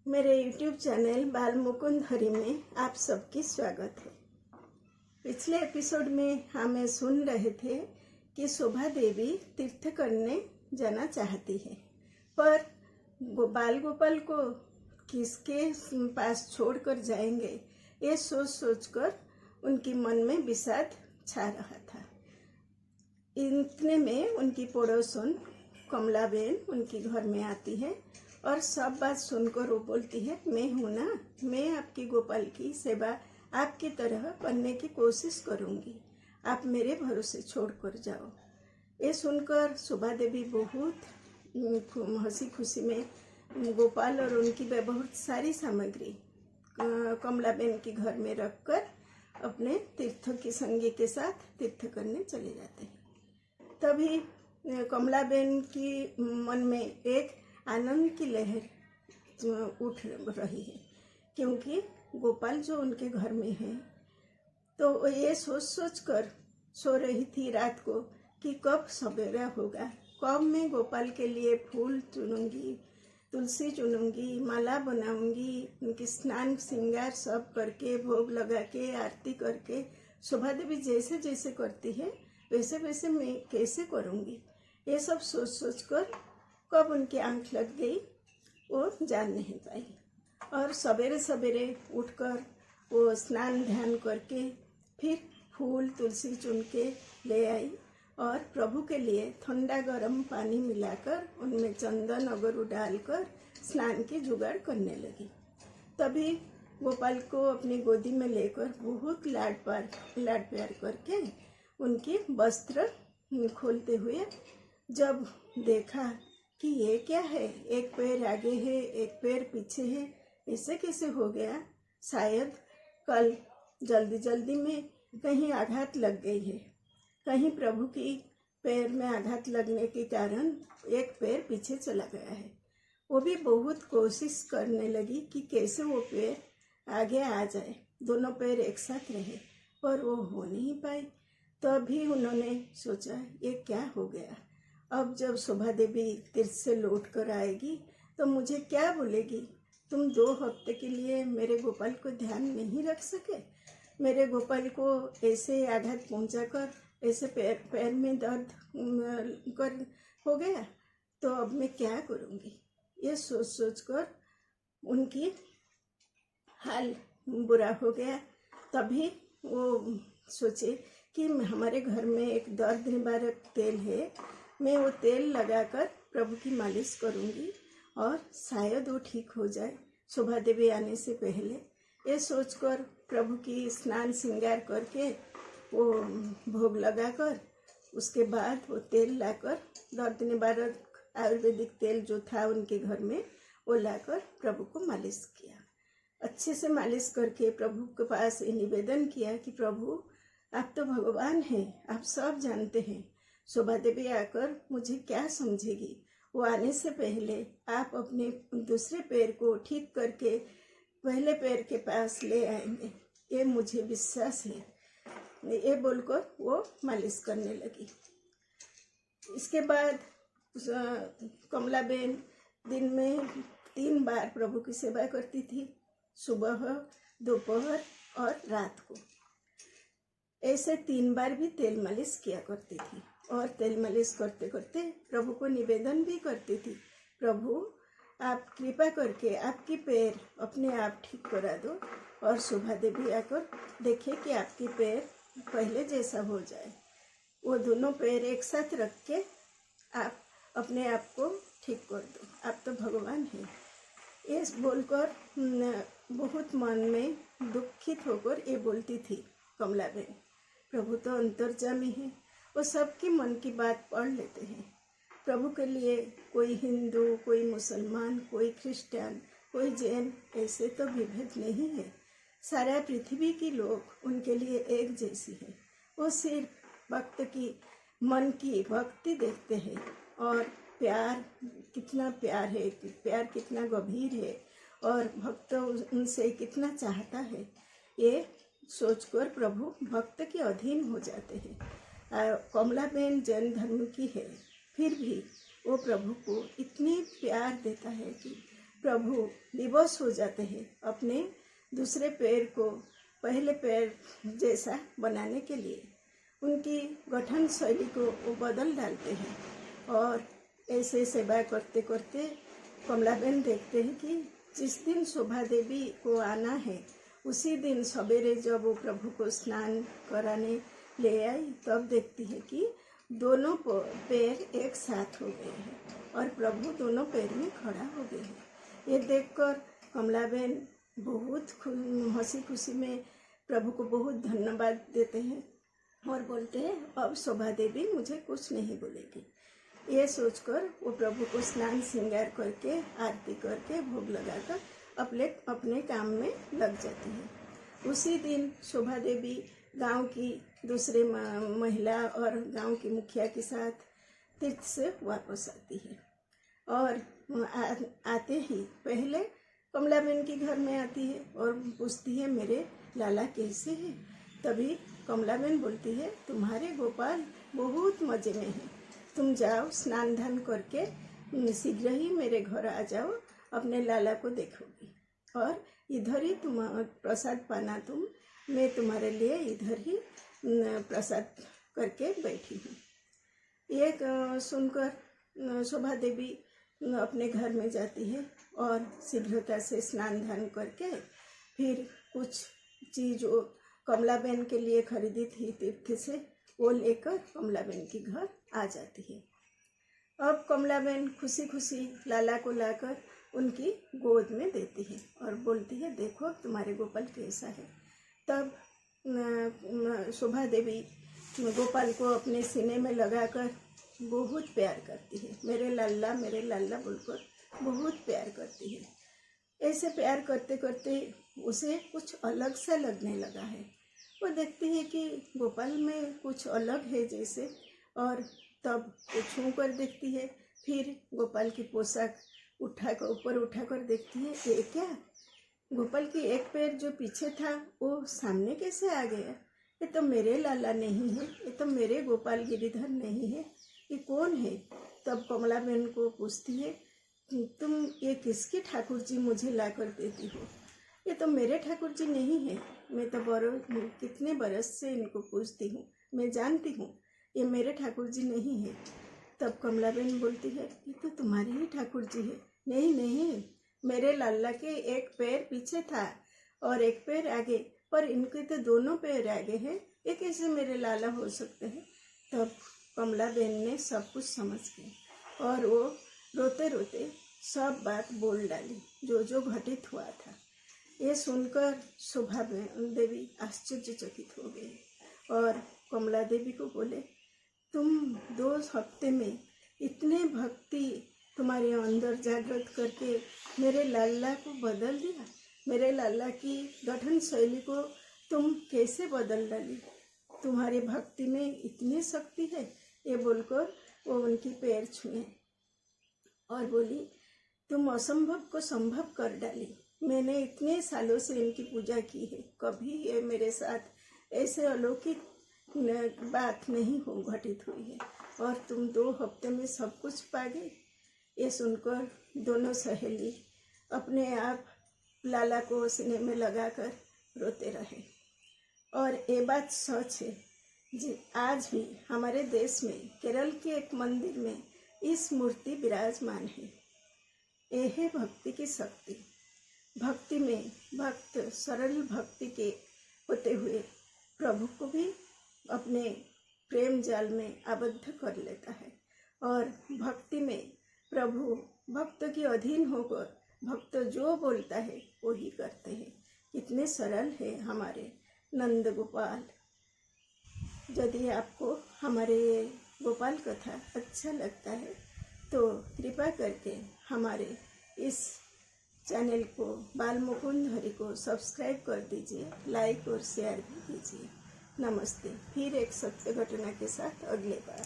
मेरे YouTube channel बाल मुकुंद हरि में आप सबकी स्वागत है। पिछले एपिसोड में हमें सुन रहे थे कि शोभा देवी तीर्थ करने जाना चाहती है, पर बाल गोपाल को किसके पास छोड़कर जाएंगे, ये सोच सोचकर उनकी मन में विषाद छा रहा था। इतने में उनकी पड़ोसन कमलाबेन उनके घर में आती है और सब बात सुनकर वो बोलती है, मैं हूँ ना, मैं आपकी गोपाल की सेवा आपकी तरह करने की कोशिश करूँगी, आप मेरे भरोसे छोड़कर जाओ। ये सुनकर शोभा देवी बहुत हंसी खुशी में गोपाल और उनकी बहुत सारी सामग्री कमलाबेन के घर में रखकर अपने तीर्थ की संगी के साथ तीर्थ करने चले जाते हैं। तभी कमलाबेन की मन में एक आनंद की लहर उठ रही है, क्योंकि गोपाल जो उनके घर में है, तो ये सोच सोच कर सो रही थी रात को कि कब सवेरा होगा, कब मैं गोपाल के लिए फूल चुनूंगी, तुलसी चुनूंगी, माला बनाऊंगी, उनकी स्नान श्रृंगार सब करके भोग लगा के आरती करके शोभा देवी जैसे जैसे करती है वैसे वैसे मैं कैसे करूंगी। ये सब सोच सोच कर कब उनकी आंख लग गई वो जान नहीं पाई, और सवेरे सवेरे उठकर वो स्नान ध्यान करके फिर फूल तुलसी चुन के ले आई और प्रभु के लिए ठंडा गर्म पानी मिलाकर उनमें चंदन अगरू डालकर स्नान की जुगाड़ करने लगी। तभी गोपाल को अपनी गोदी में लेकर बहुत लाड प्यार करके उनकी वस्त्र खोलते हुए जब देखा कि ये क्या है, एक पैर आगे है एक पैर पीछे है, ऐसे कैसे हो गया, शायद कल जल्दी जल्दी में कहीं आघात लग गई है, कहीं प्रभु की पैर में आघात लगने के कारण एक पैर पीछे चला गया है। वो भी बहुत कोशिश करने लगी कि कैसे वो पैर आगे आ जाए, दोनों पैर एक साथ रहे, पर वो हो नहीं पाई। तो अभी उन्होंने सोचा ये क्या हो गया, अब जब शोभा देवी तीर्थ से लौट कर आएगी तो मुझे क्या बोलेगी, तुम 2 हफ्ते के लिए मेरे गोपाल को ध्यान नहीं रख सके, मेरे गोपाल को ऐसे आघात पहुंचाकर ऐसे पैर में दर्द कर हो गया, तो अब मैं क्या करूँगी। ये सोच सोच कर उनकी हाल बुरा हो गया। तभी वो सोचे कि हमारे घर में एक दर्द निवारक तेल है, मैं वो तेल लगाकर प्रभु की मालिश करूँगी और शायद वो ठीक हो जाए शोभा देवी आने से पहले। ये सोचकर प्रभु की स्नान श्रृंगार करके वो भोग लगाकर उसके बाद वो तेल लाकर दर्द निवारक आयुर्वेदिक तेल जो था उनके घर में वो लाकर प्रभु को मालिश किया। अच्छे से मालिश करके प्रभु के पास ये निवेदन किया कि प्रभु आप तो भगवान हैं, आप सब जानते हैं, शोभा देवी आकर मुझे क्या समझेगी, वो आने से पहले आप अपने दूसरे पैर को ठीक करके पहले पैर के पास ले आएंगे, ये मुझे विश्वास है। ये बोलकर वो मालिश करने लगी। इसके बाद कमलाबेन दिन में 3 बार प्रभु की सेवा करती थी, सुबह, दोपहर और रात को। ऐसे 3 बार भी तेल मालिश किया करती थी और तेल मालिश करते करते प्रभु को निवेदन भी करती थी, प्रभु आप कृपा करके आपकी पैर अपने आप ठीक करा दो और शोभा देवी आकर देखे कि आपकी पैर पहले जैसा हो जाए। वो दोनों पैर एक साथ रख के आप अपने आप को ठीक कर दो, आप तो भगवान हैं। ये बोलकर बहुत मन में दुखित होकर ये बोलती थी कमलाबेन, प्रभु तो अंतर्यामी है, वो सबकी मन की बात पढ़ लेते हैं। प्रभु के लिए कोई हिंदू, कोई मुसलमान, कोई क्रिश्चियन, कोई जैन, ऐसे तो विभेद नहीं है। सारा पृथ्वी के लोग उनके लिए एक जैसी है। वो सिर्फ भक्त की मन की भक्ति देखते हैं और प्यार कितना प्यार है, प्यार कितना गंभीर है और भक्त उनसे कितना चाहता है, ये सोचकर प्रभु भक्त के अधीन हो जाते हैं। कमलाबेन जैन धर्म की है, फिर भी वो प्रभु को इतनी प्यार देता है कि प्रभु विवश हो जाते हैं अपने दूसरे पैर को पहले पैर जैसा बनाने के लिए। उनकी गठन शैली को वो बदल डालते हैं और ऐसे सेवा करते करते कमलाबेन देखते हैं कि जिस दिन शोभा देवी को आना है उसी दिन सवेरे जब वो प्रभु को स्नान कराने ले आई तब देखती है कि दोनों पैर एक साथ हो गए हैं और प्रभु दोनों पैर में खड़ा हो गए हैं। ये देखकर कमलाबेन बहुत हंसी खुशी में प्रभु को बहुत धन्यवाद देते हैं और बोलते हैं अब शोभा देवी मुझे कुछ नहीं बोलेगी। ये सोचकर वो प्रभु को स्नान श्रृंगार करके आरती करके भोग लगाकर अपने काम में लग जाती है। उसी दिन शोभा देवी गांव की दूसरे महिला और गांव की मुखिया के साथ तीर्थ से वापस आती है और आते ही पहले कमलाबेन के घर में आती है और पूछती है मेरे लाला कैसे हैं। तभी कमलाबेन बोलती है तुम्हारे गोपाल बहुत मज़े में हैं, तुम जाओ स्नान ध्यान करके शीघ्र ही मेरे घर आ जाओ, अपने लाला को देखोगी और इधर ही तुम प्रसाद पाना मैं तुम्हारे लिए इधर ही प्रसाद करके बैठी हूँ। ये सुनकर शोभा देवी अपने घर में जाती है और शीघ्रता से स्नान ध्यान करके फिर कुछ चीज़ वो कमलाबेन के लिए खरीदी थी तीर्थ से वो लेकर कमलाबेन के घर आ जाती है। अब कमलाबेन खुशी खुशी लाला को लाकर उनकी गोद में देती है और बोलती है देखो तुम्हारे गोपाल कैसा है। तब शोभा देवी गोपाल को अपने सीने में लगाकर बहुत प्यार करती है, मेरे लाला बोलकर बहुत प्यार करती है। ऐसे प्यार करते करते उसे कुछ अलग सा लगने लगा है। वो देखती है कि गोपाल में कुछ अलग है जैसे, और तब वो छू कर देखती है। फिर गोपाल की पोशाक ऊपर उठाकर देखती है ये क्या, गोपाल की एक पैर जो पीछे था वो सामने कैसे आ गया। ये तो मेरे लाला नहीं है, ये तो मेरे गोपाल गिरिधर नहीं है, ये कौन है। तब कमलाबेन को पूछती है तुम ये किसके ठाकुर जी मुझे ला कर देती हो, ये तो मेरे ठाकुर जी नहीं है, मैं तो कितने बरस से इनको पूछती हूँ, मैं जानती हूँ ये मेरे ठाकुर जी नहीं है। तब कमलाबेन बोलती है ये तो तुम्हारे ही ठाकुर जी है। नहीं, मेरे लाला के एक पैर पीछे था और एक पैर आगे, पर इनके तो दोनों पैर आगे हैं, ये कैसे मेरे लाला हो सकते हैं। तब कमलाबेन ने सब कुछ समझ गई और वो रोते रोते सब बात बोल डाली जो घटित हुआ था। ये सुनकर शोभा देवी आश्चर्यचकित हो गई और कमला देवी को बोले तुम 2 हफ्ते में इतने भक्ति तुम्हारे अंदर जागृत करके मेरे लाला को बदल दिया, मेरे लाला की गठन शैली को तुम कैसे बदल डाली, तुम्हारी भक्ति में इतनी शक्ति है। ये बोलकर वो उनकी पैर छुए और बोली तुम असंभव को संभव कर डाली, मैंने इतने सालों से इनकी पूजा की है, कभी ये मेरे साथ ऐसे अलौकिक बात नहीं घटित हुई है और तुम 2 हफ्ते में सब कुछ पा गई। ये सुनकर दोनों सहेली अपने आप लाला को सीने में लगाकर रोते रहे। और ये बात सच है जी, आज भी हमारे देश में केरल के एक मंदिर में इस मूर्ति विराजमान है। यह है भक्ति की शक्ति। भक्ति में भक्त सरल भक्ति के होते हुए प्रभु को भी अपने प्रेम जाल में आबद्ध कर लेता है और भक्ति में प्रभु भक्त के अधीन होकर भक्त जो बोलता है वो ही करते हैं। कितने सरल है हमारे नंद गोपाल। यदि आपको हमारे ये गोपाल कथा अच्छा लगता है तो कृपा करके हमारे इस चैनल को बाल मुकुंद हरि को सब्सक्राइब कर दीजिए, लाइक और शेयर भी कीजिए। नमस्ते। फिर एक सत्य घटना के साथ अगले बार।